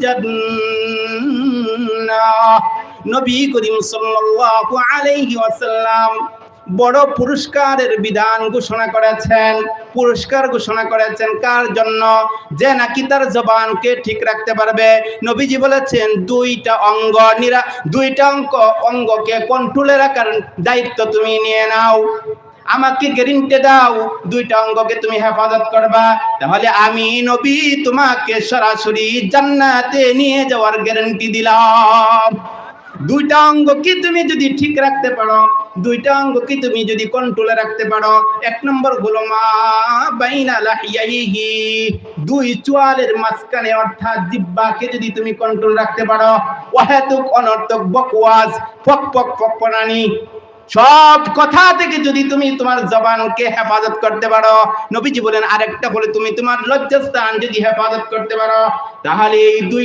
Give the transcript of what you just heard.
জান্নাহ। নবী করিম সাল্লাল্লাহু আলাইহি ওয়াসাল্লাম বড় পুরস্কারের বিধান ঘোষণা করেছেন। পুরস্কার ঘোষণা করেছেন কার জন্য? যে নাকি তার জবানকে ঠিক রাখতে পারবে। নবীজি বলেছেন দুইটা অঙ্গকে কন্ট্রোলে রাখার দায়িত্ব তুমি নিয়ে নাও। আমাকে গ্যারান্টি দাও দুইটা অঙ্গকে তুমি হেফাজত করবা, তাহলে আমি নবী তোমাকে সরাসরি জান্নাতে নিয়ে যাওয়ার গ্যারান্টি দিলাম। দুইটা অঙ্গ কি তুমি যদি ঠিক রাখতে পারো, দুইটা অঙ্গ কি তুমি যদি কন্ট্রোলে রাখতে পারো, এক নম্বর হলো মা বাইনা লাহিয়াইহি, দুই চোয়ালের মাঝখানে অর্থাৎ জিহ্বাকে যদি তুমি কন্ট্রোল রাখতে পারো, অহেতুক অনর্থক বকওয়াজ, ফকফকানি সব কথা থেকে যদি তুমি তোমার জবানকে হেফাজত করতে পারো, নবীজি বলেন আরেকটা হলো তুমি তোমার লজ্জাস্থান যদি হেফাজত করতে পারো, তাহলে এই দুই